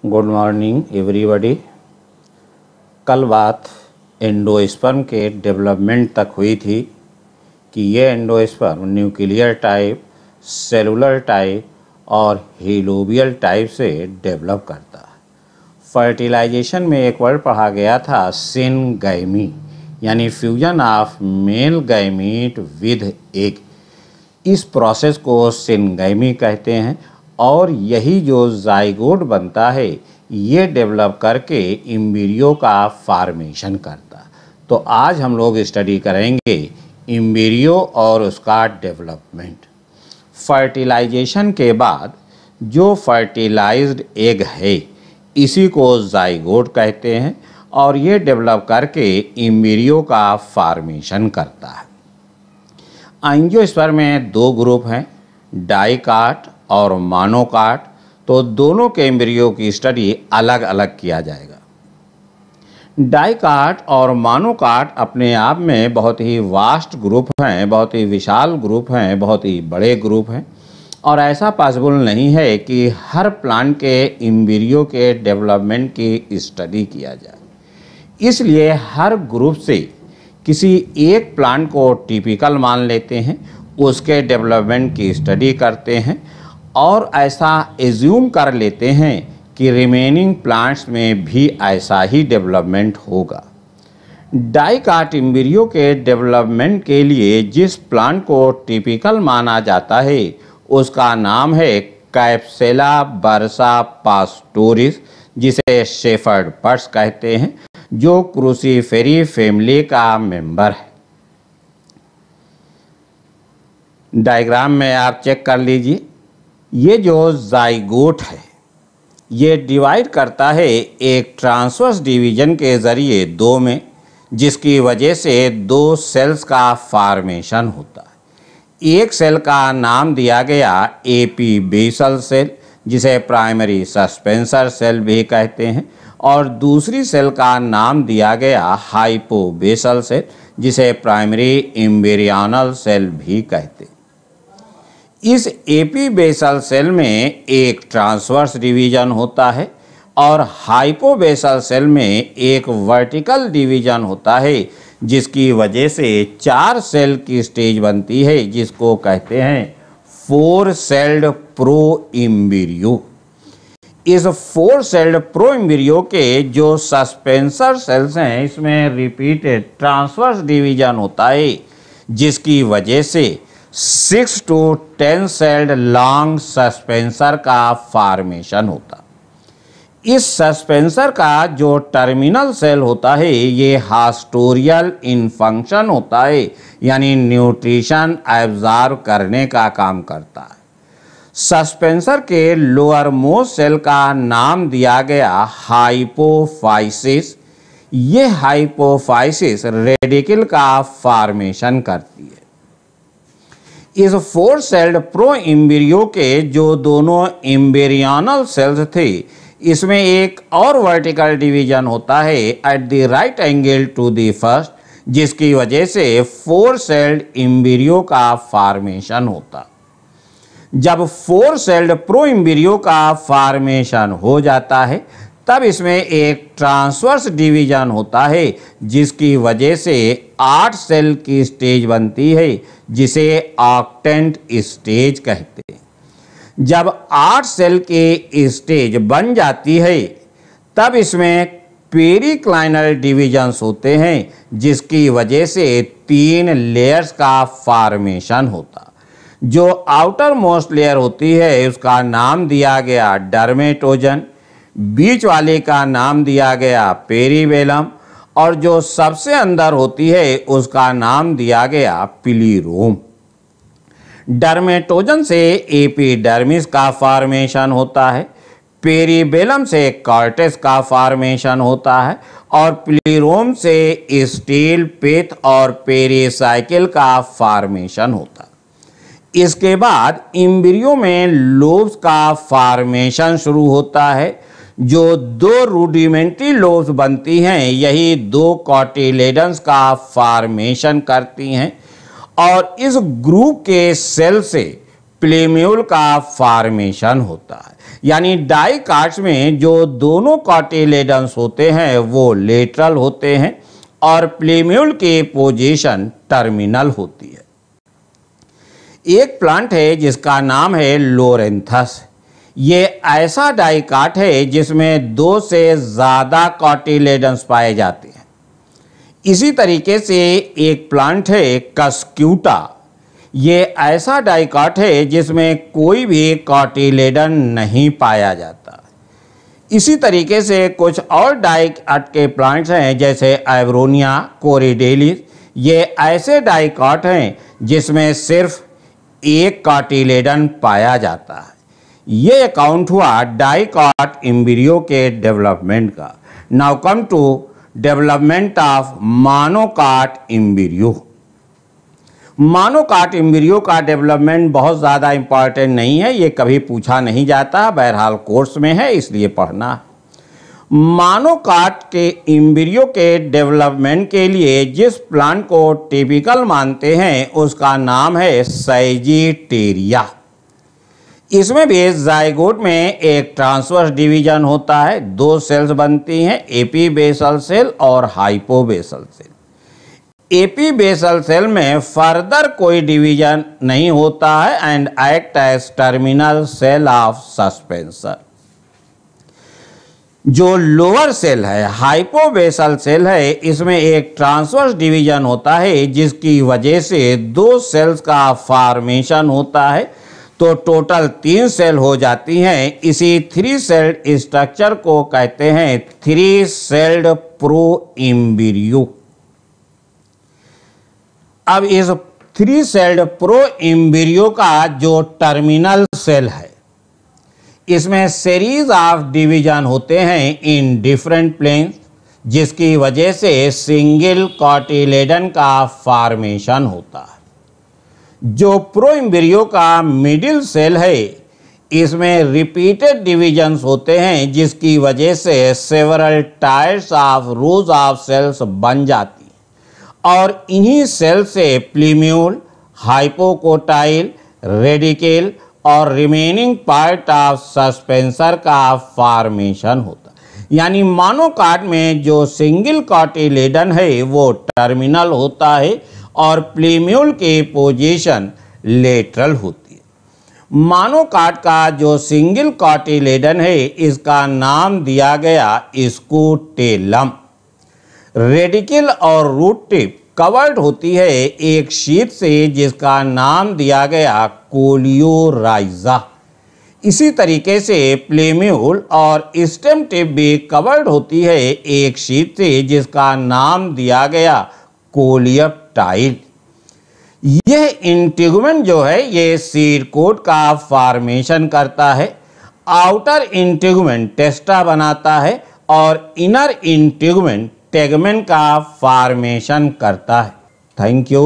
Good morning everybody. कल बात endosperm के डेवलपमेंट तक हुई थी कि ये endosperm nuclear type, cellular type और हेलोबियल टाइप से डेवलप करता है। फर्टिलाइजेशन में एक वर्ड पढ़ा गया था सिनगैमी, यानी fusion of male gamete with egg. इस प्रोसेस को सिनगैमी कहते हैं और यही जो जाइगोट बनता है ये डेवलप करके एम्ब्रियो का फॉर्मेशन करता। तो आज हम लोग स्टडी करेंगे एम्ब्रियो और उसका डेवलपमेंट। फर्टिलाइजेशन के बाद जो फर्टिलाइज्ड एग है इसी को जाइगोट कहते हैं और ये डेवलप करके एम्ब्रियो का फॉर्मेशन करता है। एंजियोस्पर्म में दो ग्रुप हैं, डाइकाट और मोनोकाट। तो दोनों के एम्ब्रियो की स्टडी अलग अलग किया जाएगा। डाइकाट और मोनोकाट अपने आप में बहुत ही वास्ट ग्रुप हैं, बहुत ही विशाल ग्रुप हैं, बहुत ही बड़े ग्रुप हैं और ऐसा पॉसिबल नहीं है कि हर प्लांट के एम्ब्रियो के डेवलपमेंट की स्टडी किया जाए। इसलिए हर ग्रुप से किसी एक प्लांट को टिपिकल मान लेते हैं, उसके डेवलपमेंट की स्टडी करते हैं और ऐसा एज्यूम कर लेते हैं कि रिमेनिंग प्लांट्स में भी ऐसा ही डेवलपमेंट होगा। डाइकाट एम्ब्रियो के डेवलपमेंट के लिए जिस प्लांट को टिपिकल माना जाता है उसका नाम है कैप्सेला बर्सा पास्टोरिस, जिसे शेफर्ड बर्ड्स कहते हैं, जो क्रूसीफेरी फैमिली का मेंबर है। डायग्राम में आप चेक कर लीजिए। ये जो जाइगोट है ये डिवाइड करता है एक ट्रांसवर्स डिवीजन के ज़रिए दो में, जिसकी वजह से दो सेल्स का फॉर्मेशन होता है। एक सेल का नाम दिया गया एपीबेसल सेल, जिसे प्राइमरी सस्पेंसर सेल भी कहते हैं, और दूसरी सेल का नाम दिया गया हाइपोबेसल सेल, जिसे प्राइमरी एम्ब्रियोनल सेल भी कहते हैं। इस एपीबेसल सेल में एक ट्रांसवर्स डिवीजन होता है और हाइपोबेसल सेल में एक वर्टिकल डिवीजन होता है, जिसकी वजह से चार सेल की स्टेज बनती है, जिसको कहते हैं फोर सेल्ड प्रो एम्ब्रियो। इस फोर सेल्ड प्रो एम्ब्रियो के जो सस्पेंसर सेल्स हैं इसमें रिपीटेड ट्रांसवर्स डिवीजन होता है, जिसकी वजह से 6 to 10 सेल्ड लॉन्ग सस्पेंसर का फॉर्मेशन होता। इस सस्पेंसर का जो टर्मिनल सेल होता है ये हास्टोरियल इन फंक्शन होता है, यानी न्यूट्रिशन एब्जॉर्ब करने का काम करता है। सस्पेंसर के लोअर मोस्ट सेल का नाम दिया गया हाइपोफाइसिस। ये हाइपोफाइसिस रेडिकल का फॉर्मेशन करती है। इस फोर सेल्ड प्रो एम्ब्रियो के जो दोनों एम्ब्रियोनल सेल्स थे इसमें एक और वर्टिकल डिवीजन होता है at the right angle to the first, जिसकी वजह से फोर सेल्ड एम्ब्रियो का फॉर्मेशन होता। जब फोर सेल्ड प्रो एम्ब्रियो का फॉर्मेशन हो जाता है तब इसमें एक ट्रांसवर्स डिवीजन होता है, जिसकी वजह से 8 सेल की स्टेज बनती है, जिसे ऑक्टेंट स्टेज कहते हैं। जब 8 सेल की स्टेज बन जाती है तब इसमें पेरिक्लाइनल डिवीजन्स होते हैं, जिसकी वजह से 3 लेयर्स का फॉर्मेशन होता। जो आउटर मोस्ट लेयर होती है उसका नाम दिया गया डर्मेटोजन, बीच वाले का नाम दिया गया पेरीवेलम और जो सबसे अंदर होती है उसका नाम दिया गया पिलीरोम। डर्मेटोजन से एपिडर्मिस का फॉर्मेशन होता है, पेरीवेलम से कॉर्टेक्स का फॉर्मेशन होता है और पिलीरोम से स्टील पिथ और पेरीसाइकिल का फॉर्मेशन होता है। इसके बाद एम्ब्रियो में लोब्स का फॉर्मेशन शुरू होता है। जो दो रूडिमेंट्री लोब्स बनती हैं यही दो कॉटिलेडन्स का फॉर्मेशन करती हैं और इस ग्रुप के सेल से प्लेम्यूल का फॉर्मेशन होता है। यानी डाइकाट्स में जो दोनों कॉटिलेडन्स होते हैं वो लेटरल होते हैं और प्लीम्यूल की पोजीशन टर्मिनल होती है। एक प्लांट है जिसका नाम है लोरेंथस। ये ऐसा डाइकाट है जिसमें 2 से ज़्यादा कॉटिलेडन्स पाए जाते हैं। इसी तरीके से एक प्लांट है कस्क्यूटा। ये ऐसा डाइकाट है जिसमें कोई भी कॉटिलेडन नहीं पाया जाता। इसी तरीके से कुछ और डाइकाट के प्लांट्स हैं जैसे एवरोनिया कोरिडेलिस। ये ऐसे डाइकाट हैं जिसमें सिर्फ एक कॉटिलेडन पाया जाता है। ये अकाउंट हुआ डाइकाट एम्ब्रियो के डेवलपमेंट का। Now come to development of monocot embryo. Monocot embryo का डेवलपमेंट बहुत ज़्यादा इम्पॉर्टेंट नहीं है, ये कभी पूछा नहीं जाता, बहरहाल कोर्स में है इसलिए पढ़ना। मोनोकाट के एम्ब्रियो के डेवलपमेंट के लिए जिस प्लांट को टिपिकल मानते हैं उसका नाम है सैजिटेरिया। इसमें भी जाइगोट में एक ट्रांसवर्स डिवीजन होता है, 2 सेल्स बनती हैं, एपीबेसल सेल और हाइपोबेसल सेल। एपीबेसल सेल में फर्दर कोई डिवीजन नहीं होता है and act as terminal cell of suspension. जो लोअर सेल है हाइपोबेसल सेल है, इसमें एक ट्रांसवर्स डिवीजन होता है जिसकी वजह से 2 सेल्स का फॉर्मेशन होता है, तो टोटल 3 सेल हो जाती हैं। इसी 3 सेल्ड स्ट्रक्चर को कहते हैं 3 सेल्ड प्रो एम्ब्रियो। अब इस 3 सेल्ड प्रो एम्ब्रियो का जो टर्मिनल सेल है इसमें सीरीज ऑफ डिवीजन होते हैं इन डिफरेंट प्लेन्स, जिसकी वजह से सिंगल कॉटिलेडन का फॉर्मेशन होता है। जो प्रो एम्ब्रियो का मिडिल सेल है इसमें रिपीटेड डिवीजन्स होते हैं जिसकी वजह से several tiers of rows of cells बन जाती हैं और इन्हीं सेल से प्लीम्यूल, हाइपोकोटाइल, रेडिकल और रिमेनिंग पार्ट ऑफ सस्पेंसर का फॉर्मेशन होता है। यानी मोनोकाट में जो सिंगल कॉटिलेडन है वो टर्मिनल होता है और प्लीम्यूल की पोजीशन लेटरल होती है। मोनोकाट का जो सिंगल कॉटिलेडन है इसका नाम दिया गया स्कूटेलम। रेडिकल और रूट टिप कवर्ड होती है एक शीट से जिसका नाम दिया गया कोलियोराइजा। इसी तरीके से प्लीम्यूल और स्टेम टिप भी कवर्ड होती है एक शीट से जिसका नाम दिया गया कोलियोप्टाइल। यह इंटीगुमेंट जो है ये सीड कोट का फॉर्मेशन करता है। आउटर इंटीगुमेंट टेस्टा बनाता है और इनर इंटीगुमेंट टेगमेंट का फॉर्मेशन करता है। Thank you.